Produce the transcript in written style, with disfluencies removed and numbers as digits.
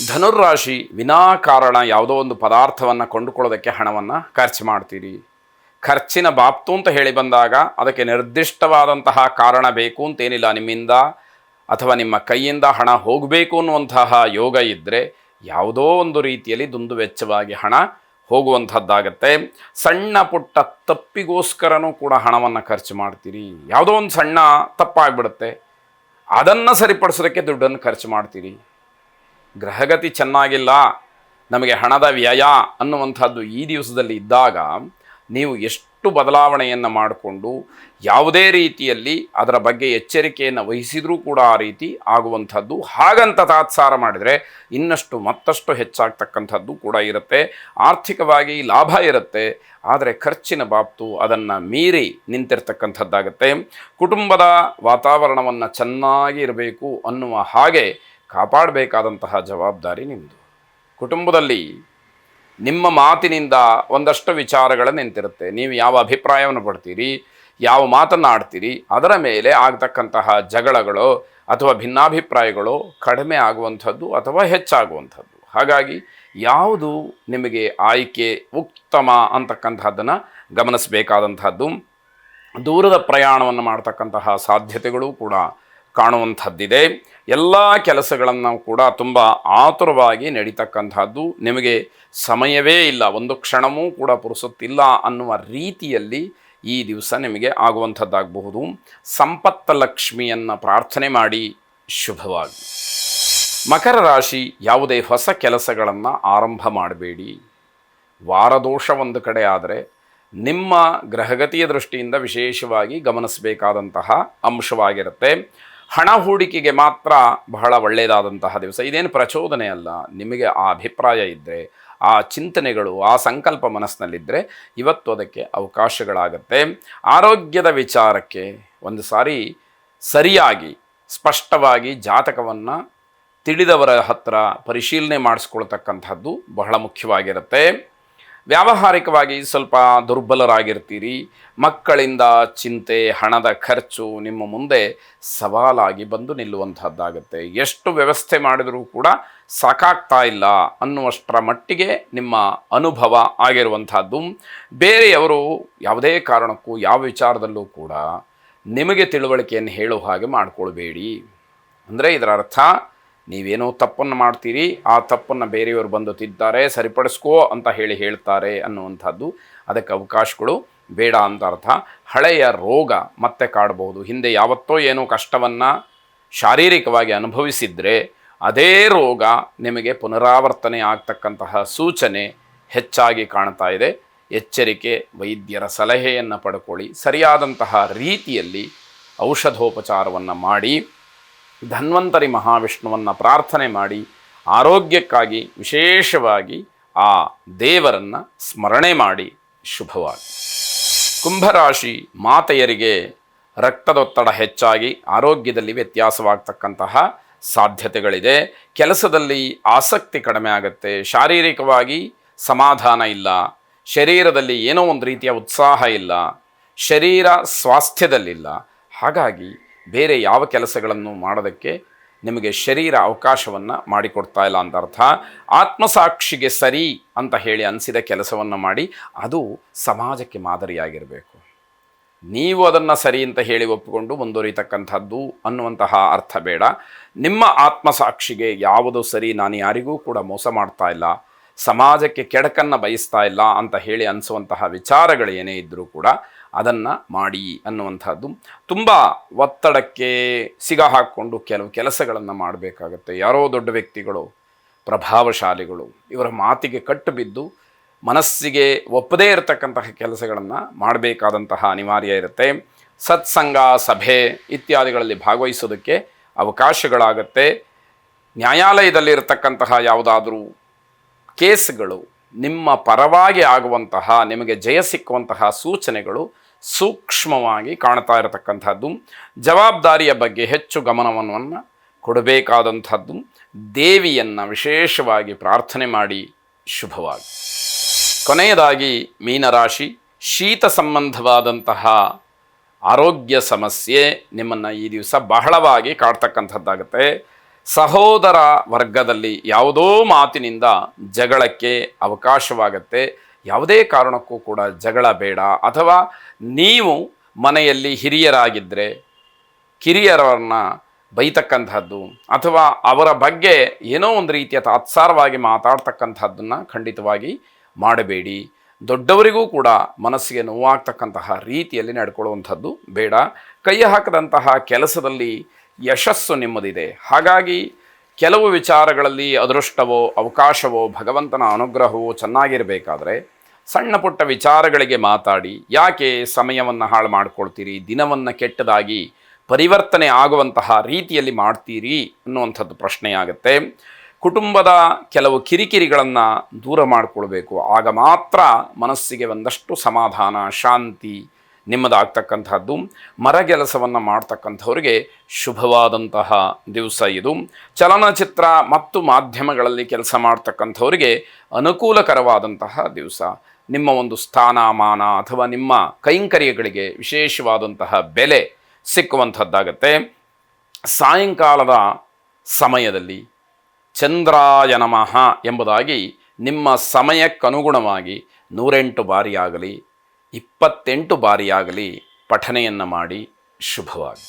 ಧನುರ್ರಾಶಿ ವಿನಾಕಾರಣ ಯಾವುದೋ ಒಂದು ಪದಾರ್ಥವನ್ನು ಕೊಂಡುಕೊಳ್ಳೋದಕ್ಕೆ ಹಣವನ್ನು ಖರ್ಚು ಮಾಡ್ತೀರಿ. ಖರ್ಚಿನ ಬಾಪ್ತು ಅಂತ ಹೇಳಿ ಬಂದಾಗ ಅದಕ್ಕೆ ನಿರ್ದಿಷ್ಟವಾದಂತಹ ಕಾರಣ ಬೇಕು ಅಂತೇನಿಲ್ಲ. ನಿಮ್ಮಿಂದ ಅಥವಾ ನಿಮ್ಮ ಕೈಯಿಂದ ಹಣ ಹೋಗಬೇಕು ಅನ್ನುವಂತಹ ಯೋಗ ಇದ್ದರೆ ಯಾವುದೋ ಒಂದು ರೀತಿಯಲ್ಲಿ ದುಂದು ವೆಚ್ಚವಾಗಿ ಹಣ ಹೋಗುವಂಥದ್ದಾಗತ್ತೆ. ಸಣ್ಣ ಪುಟ್ಟ ತಪ್ಪಿಗೋಸ್ಕರನೂ ಕೂಡ ಹಣವನ್ನು ಖರ್ಚು ಮಾಡ್ತೀರಿ. ಯಾವುದೋ ಒಂದು ಸಣ್ಣ ತಪ್ಪಾಗ್ಬಿಡುತ್ತೆ, ಅದನ್ನು ಸರಿಪಡಿಸೋದಕ್ಕೆ ದುಡ್ಡನ್ನು ಖರ್ಚು ಮಾಡ್ತೀರಿ. ಗ್ರಹಗತಿ ಚೆನ್ನಾಗಿಲ್ಲ, ನಮಗೆ ಹಣದ ವ್ಯಯ ಅನ್ನುವಂಥದ್ದು ಈ ದಿವಸದಲ್ಲಿ ಇದ್ದಾಗ ನೀವು ಎಷ್ಟು ಬದಲಾವಣೆಯನ್ನು ಮಾಡಿಕೊಂಡು ಯಾವುದೇ ರೀತಿಯಲ್ಲಿ ಅದರ ಬಗ್ಗೆ ಎಚ್ಚರಿಕೆಯನ್ನು ವಹಿಸಿದರೂ ಕೂಡ ಆ ರೀತಿ ಆಗುವಂಥದ್ದು. ಹಾಗಂತ ತಾತ್ಸಾರ ಮಾಡಿದರೆ ಇನ್ನಷ್ಟು ಮತ್ತಷ್ಟು ಹೆಚ್ಚಾಗ್ತಕ್ಕಂಥದ್ದು ಕೂಡ ಇರುತ್ತೆ. ಆರ್ಥಿಕವಾಗಿ ಲಾಭ ಇರುತ್ತೆ, ಆದರೆ ಖರ್ಚಿನ ಬಾಬ್ತು ಅದನ್ನು ಮೀರಿ ನಿಂತಿರ್ತಕ್ಕಂಥದ್ದಾಗತ್ತೆ. ಕುಟುಂಬದ ವಾತಾವರಣವನ್ನು ಚೆನ್ನಾಗಿ ಇರಬೇಕು ಅನ್ನುವ ಹಾಗೆ ಕಾಪಾಡಬೇಕಾದಂತಹ ಜವಾಬ್ದಾರಿ ನಿಮ್ಮದು. ಕುಟುಂಬದಲ್ಲಿ ನಿಮ್ಮ ಮಾತಿನಿಂದ ಒಂದಷ್ಟು ವಿಚಾರಗಳು ನಿಂತಿರುತ್ತೆ. ನೀವು ಯಾವ ಅಭಿಪ್ರಾಯವನ್ನು ಪಡ್ತೀರಿ, ಯಾವ ಮಾತನ್ನು ಆಡ್ತೀರಿ, ಅದರ ಮೇಲೆ ಆಗ್ತಕ್ಕಂತಹ ಜಗಳಗಳು ಅಥವಾ ಭಿನ್ನಾಭಿಪ್ರಾಯಗಳು ಕಡಿಮೆ ಆಗುವಂಥದ್ದು ಅಥವಾ ಹೆಚ್ಚಾಗುವಂಥದ್ದು. ಹಾಗಾಗಿ ಯಾವುದು ನಿಮಗೆ ಆಯ್ಕೆ ಉತ್ತಮ ಅಂತಕ್ಕಂಥದ್ದನ್ನು ಗಮನಿಸಬೇಕಾದಂಥದ್ದು. ದೂರದ ಪ್ರಯಾಣವನ್ನು ಮಾಡ್ತಕ್ಕಂತಹ ಸಾಧ್ಯತೆಗಳು ಕೂಡ ಕಾಣುವಂಥದ್ದಿದೆ. ಎಲ್ಲ ಕೆಲಸಗಳನ್ನು ಕೂಡ ತುಂಬ ಆತುರವಾಗಿ ನಡೀತಕ್ಕಂಥದ್ದು. ನಿಮಗೆ ಸಮಯವೇ ಇಲ್ಲ, ಒಂದು ಕ್ಷಣವೂ ಕೂಡ ಪುರುಸುತ್ತಿಲ್ಲ ಅನ್ನುವ ರೀತಿಯಲ್ಲಿ ಈ ದಿವಸ ನಿಮಗೆ ಆಗುವಂಥದ್ದಾಗಬಹುದು. ಸಂಪತ್ತ ಲಕ್ಷ್ಮಿಯನ್ನು ಪ್ರಾರ್ಥನೆ ಮಾಡಿ ಶುಭವಾಗಿ. ಮಕರ ರಾಶಿ, ಯಾವುದೇ ಹೊಸ ಕೆಲಸಗಳನ್ನು ಆರಂಭ ಮಾಡಬೇಡಿ. ವಾರದೋಷ ಒಂದು ಕಡೆ ಆದರೆ ನಿಮ್ಮ ಗ್ರಹಗತಿಯ ದೃಷ್ಟಿಯಿಂದ ವಿಶೇಷವಾಗಿ ಗಮನಿಸಬೇಕಾದಂತಹ ಅಂಶವಾಗಿರುತ್ತೆ. ಹಣ ಹೂಡಿಕೆಗೆ ಮಾತ್ರ ಬಹಳ ಒಳ್ಳೆಯದಾದಂತಹ ದಿವಸ. ಇದೇನು ಪ್ರಚೋದನೆ ಅಲ್ಲ, ನಿಮಗೆ ಆ ಅಭಿಪ್ರಾಯ ಇದ್ದರೆ, ಆ ಚಿಂತನೆಗಳು, ಆ ಸಂಕಲ್ಪ ಮನಸ್ಸಿನಲ್ಲಿದ್ದರೆ ಇವತ್ತು ಅದಕ್ಕೆ ಅವಕಾಶಗಳಾಗತ್ತೆ. ಆರೋಗ್ಯದ ವಿಚಾರಕ್ಕೆ ಒಂದು ಸಾರಿ ಸರಿಯಾಗಿ ಸ್ಪಷ್ಟವಾಗಿ ಜಾತಕವನ್ನು ತಿಳಿದವರ ಹತ್ರ ಪರಿಶೀಲನೆ ಮಾಡಿಸ್ಕೊಳ್ತಕ್ಕಂಥದ್ದು ಬಹಳ ಮುಖ್ಯವಾಗಿರುತ್ತೆ. ವ್ಯಾವಹಾರಿಕವಾಗಿ ಸ್ವಲ್ಪ ದುರ್ಬಲರಾಗಿರ್ತೀರಿ. ಮಕ್ಕಳಿಂದ ಚಿಂತೆ, ಹಣದ ಖರ್ಚು ನಿಮ್ಮ ಮುಂದೆ ಸವಾಲಾಗಿ ಬಂದು ನಿಲ್ಲುವಂಥದ್ದಾಗತ್ತೆ. ಎಷ್ಟು ವ್ಯವಸ್ಥೆ ಮಾಡಿದರೂ ಕೂಡ ಸಾಕಾಗ್ತಾ ಇಲ್ಲ ಅನ್ನುವಷ್ಟರ ಮಟ್ಟಿಗೆ ನಿಮ್ಮ ಅನುಭವ ಆಗಿರುವಂಥದ್ದು. ಬೇರೆಯವರು ಯಾವುದೇ ಕಾರಣಕ್ಕೂ ಯಾವ ವಿಚಾರದಲ್ಲೂ ಕೂಡ ನಿಮಗೆ ತಿಳುವಳಿಕೆಯನ್ನು ಹೇಳೋ ಹಾಗೆ ಮಾಡಿಕೊಳ್ಬೇಡಿ. ಅಂದರೆ ಇದರ ಅರ್ಥ ನೀವೇನೋ ತಪ್ಪನ್ನು ಮಾಡ್ತೀರಿ, ಆ ತಪ್ಪನ್ನು ಬೇರೆಯವರು ಬಂದು ತಿದ್ತಾರೆ, ಸರಿಪಡಿಸ್ಕೋ ಅಂತ ಹೇಳ್ತಾರೆ ಅನ್ನುವಂಥದ್ದು. ಅದಕ್ಕೆ ಅವಕಾಶಗಳು ಬೇಡ ಅಂತ ಅರ್ಥ. ಹಳೆಯ ರೋಗ ಮತ್ತೆ ಕಾಡಬಹುದು. ಹಿಂದೆ ಯಾವತ್ತೋ ಏನೋ ಕಷ್ಟವನ್ನು ಶಾರೀರಿಕವಾಗಿ ಅನುಭವಿಸಿದರೆ ಅದೇ ರೋಗ ನಿಮಗೆ ಪುನರಾವರ್ತನೆ ಆಗ್ತಕ್ಕಂತಹ ಸೂಚನೆ ಹೆಚ್ಚಾಗಿ ಕಾಣ್ತಾ ಇದೆ. ಎಚ್ಚರಿಕೆ, ವೈದ್ಯರ ಸಲಹೆಯನ್ನು ಪಡ್ಕೊಳ್ಳಿ. ಸರಿಯಾದಂತಹ ರೀತಿಯಲ್ಲಿ ಔಷಧೋಪಚಾರವನ್ನು ಮಾಡಿ, ಧನ್ವಂತರಿ ಮಹಾವಿಷ್ಣುವನ್ನು ಪ್ರಾರ್ಥನೆ ಮಾಡಿ, ಆರೋಗ್ಯಕ್ಕಾಗಿ ವಿಶೇಷವಾಗಿ ಆ ದೇವರನ್ನು ಸ್ಮರಣೆ ಮಾಡಿ ಶುಭವಾಗಿ. ಕುಂಭರಾಶಿ, ಮಾತೆಯರಿಗೆ ರಕ್ತದೊತ್ತಡ ಹೆಚ್ಚಾಗಿ ಆರೋಗ್ಯದಲ್ಲಿ ವ್ಯತ್ಯಾಸವಾಗ್ತಕ್ಕಂತಹ ಸಾಧ್ಯತೆಗಳಿದೆ. ಕೆಲಸದಲ್ಲಿ ಆಸಕ್ತಿ ಕಡಿಮೆ ಆಗುತ್ತೆ. ಶಾರೀರಿಕವಾಗಿ ಸಮಾಧಾನ ಇಲ್ಲ, ಶರೀರದಲ್ಲಿ ಏನೋ ಒಂದು ರೀತಿಯ ಉತ್ಸಾಹ ಇಲ್ಲ, ಶರೀರ ಸ್ವಾಸ್ಥ್ಯದಲ್ಲಿಲ್ಲ. ಹಾಗಾಗಿ ಬೇರೆ ಯಾವ ಕೆಲಸಗಳನ್ನು ಮಾಡೋದಕ್ಕೆ ನಿಮಗೆ ಶರೀರ ಅವಕಾಶವನ್ನು ಮಾಡಿಕೊಡ್ತಾ ಇಲ್ಲ ಅಂತ ಅರ್ಥ. ಆತ್ಮಸಾಕ್ಷಿಗೆ ಸರಿ ಅಂತ ಹೇಳಿ ಅನಿಸಿದ ಕೆಲಸವನ್ನು ಮಾಡಿ, ಅದು ಸಮಾಜಕ್ಕೆ ಮಾದರಿಯಾಗಿರಬೇಕು. ನೀವು ಅದನ್ನು ಸರಿ ಅಂತ ಹೇಳಿ ಒಪ್ಪಿಕೊಂಡು ಮುಂದುವರಿತಕ್ಕಂಥದ್ದು ಅನ್ನುವಂತಹ ಅರ್ಥ ಬೇಡ. ನಿಮ್ಮ ಆತ್ಮಸಾಕ್ಷಿಗೆ ಯಾವುದು ಸರಿ, ನಾನು ಯಾರಿಗೂ ಕೂಡ ಮೋಸ ಮಾಡ್ತಾ ಇಲ್ಲ, ಸಮಾಜಕ್ಕೆ ಕೆಡಕನ್ನು ಬಯಸ್ತಾ ಇಲ್ಲ ಅಂತ ಹೇಳಿ ಅನಿಸುವಂತಹ ವಿಚಾರಗಳು ಏನೇ ಇದ್ದರೂ ಕೂಡ ಅದನ್ನು ಮಾಡಿ ಅನ್ನುವಂಥದ್ದು. ತುಂಬ ಒತ್ತಡಕ್ಕೆ ಸಿಗ ಹಾಕ್ಕೊಂಡು ಕೆಲವು ಕೆಲಸಗಳನ್ನು ಮಾಡಬೇಕಾಗತ್ತೆ. ಯಾರೋ ದೊಡ್ಡ ವ್ಯಕ್ತಿಗಳು, ಪ್ರಭಾವಶಾಲಿಗಳು, ಇವರ ಮಾತಿಗೆ ಕಟ್ಟು ಬಿದ್ದು ಮನಸ್ಸಿಗೆ ಒಪ್ಪದೇ ಇರತಕ್ಕಂತಹ ಕೆಲಸಗಳನ್ನು ಮಾಡಬೇಕಾದಂತಹ ಅನಿವಾರ್ಯ ಇರುತ್ತೆ. ಸತ್ಸಂಗ, ಸಭೆ ಇತ್ಯಾದಿಗಳಲ್ಲಿ ಭಾಗವಹಿಸೋದಕ್ಕೆ ಅವಕಾಶಗಳಾಗತ್ತೆ. ನ್ಯಾಯಾಲಯದಲ್ಲಿರತಕ್ಕಂತಹ ಯಾವುದಾದರೂ ಕೇಸ್ಗಳು ನಿಮ್ಮ ಪರವಾಗಿ ಆಗುವಂತಹ, ನಿಮಗೆ ಜಯ ಸಿಕ್ಕುವಂತಹ ಸೂಚನೆಗಳು ಸೂಕ್ಷ್ಮವಾಗಿ ಕಾಣ್ತಾ ಇರತಕ್ಕಂಥದ್ದು. ಜವಾಬ್ದಾರಿಯ ಬಗ್ಗೆ ಹೆಚ್ಚು ಗಮನವನ್ನು ಕೊಡಬೇಕಾದಂಥದ್ದು. ದೇವಿಯನ್ನು ವಿಶೇಷವಾಗಿ ಪ್ರಾರ್ಥನೆ ಮಾಡಿ ಶುಭವಾಗಿ. ಕೊನೆಯದಾಗಿ ಮೀನರಾಶಿ, ಶೀತ ಸಂಬಂಧವಾದಂತಹ ಆರೋಗ್ಯ ಸಮಸ್ಯೆ ನಿಮ್ಮನ್ನು ಈ ದಿವಸ ಬಹಳವಾಗಿ ಕಾಡ್ತಕ್ಕಂಥದ್ದಾಗುತ್ತೆ. ಸಹೋದರ ವರ್ಗದಲ್ಲಿ ಯಾವುದೋ ಮಾತಿನಿಂದ ಜಗಳಕ್ಕೆ ಅವಕಾಶವಾಗತ್ತೆ. ಯಾವುದೇ ಕಾರಣಕ್ಕೂ ಕೂಡ ಜಗಳ ಬೇಡ. ಅಥವಾ ನೀವು ಮನೆಯಲ್ಲಿ ಹಿರಿಯರಾಗಿದ್ದರೆ ಕಿರಿಯರನ್ನ ಬೈತಕ್ಕಂಥದ್ದು ಅಥವಾ ಅವರ ಬಗ್ಗೆ ಏನೋ ಒಂದು ರೀತಿಯ ತಾತ್ಸಾರವಾಗಿ ಮಾತಾಡ್ತಕ್ಕಂಥದ್ದನ್ನು ಖಂಡಿತವಾಗಿ ಮಾಡಬೇಡಿ. ದೊಡ್ಡವರಿಗೂ ಕೂಡ ಮನಸ್ಸಿಗೆ ನೋವಾಗ್ತಕ್ಕಂತಹ ರೀತಿಯಲ್ಲಿ ನಡ್ಕೊಳ್ಳುವಂಥದ್ದು ಬೇಡ. ಕೈ ಹಾಕದಂತಹ ಕೆಲಸದಲ್ಲಿ ಯಶಸ್ಸು ನಿಮ್ಮದಿದೆ. ಹಾಗಾಗಿ ಕೆಲವು ವಿಚಾರಗಳಲ್ಲಿ ಅದೃಷ್ಟವೋ ಅವಕಾಶವೋ ಭಗವಂತನ ಅನುಗ್ರಹವೋ ಚೆನ್ನಾಗಿರಬೇಕಾದ್ರೆ ಸಣ್ಣ ಪುಟ್ಟ ವಿಚಾರಗಳಿಗೆ ಮಾತಾಡಿ ಯಾಕೆ ಸಮಯವನ್ನು ಹಾಳು ಮಾಡ್ಕೊಳ್ತೀರಿ, ದಿನವನ್ನು ಕೆಟ್ಟದಾಗಿ ಪರಿವರ್ತನೆ ಆಗುವಂತಹ ರೀತಿಯಲ್ಲಿ ಮಾಡ್ತೀರಿ ಅನ್ನುವಂಥದ್ದು ಪ್ರಶ್ನೆಯಾಗುತ್ತೆ. ಕುಟುಂಬದ ಕೆಲವು ಕಿರಿಕಿರಿಗಳನ್ನು ದೂರ ಮಾಡಿಕೊಳ್ಬೇಕು. ಆಗ ಮಾತ್ರ ಮನಸ್ಸಿಗೆ ಒಂದಷ್ಟು ಸಮಾಧಾನ, ಶಾಂತಿ ನಿಮ್ಮದಾಗ್ತಕ್ಕಂಥದ್ದು. ಮರಗೆಲಸವನ್ನು ಮಾಡ್ತಕ್ಕಂಥವ್ರಿಗೆ ಶುಭವಾದಂತಹ ದಿವಸ ಇದು. ಚಲನಚಿತ್ರ ಮತ್ತು ಮಾಧ್ಯಮಗಳಲ್ಲಿ ಕೆಲಸ ಮಾಡ್ತಕ್ಕಂಥವ್ರಿಗೆ ಅನುಕೂಲಕರವಾದಂತಹ ದಿವಸ. ನಿಮ್ಮ ಒಂದು ಸ್ಥಾನಮಾನ ಅಥವಾ ನಿಮ್ಮ ಕೈಂಕರ್ಯಗಳಿಗೆ ವಿಶೇಷವಾದಂತಹ ಬೆಲೆ ಸಿಕ್ಕುವಂಥದ್ದಾಗತ್ತೆ. ಸಾಯಂಕಾಲದ ಸಮಯದಲ್ಲಿ ಚಂದ್ರಾಯ ನಮಃ ಎಂಬುದಾಗಿ ನಿಮ್ಮ ಸಮಯಕ್ಕನುಗುಣವಾಗಿ 108 ಬಾರಿಯಾಗಲಿ 28 ಬಾರಿಯಾಗಲಿ ಪಠನೆಯನ್ನು ಮಾಡಿ. ಶುಭವಾಗಿ.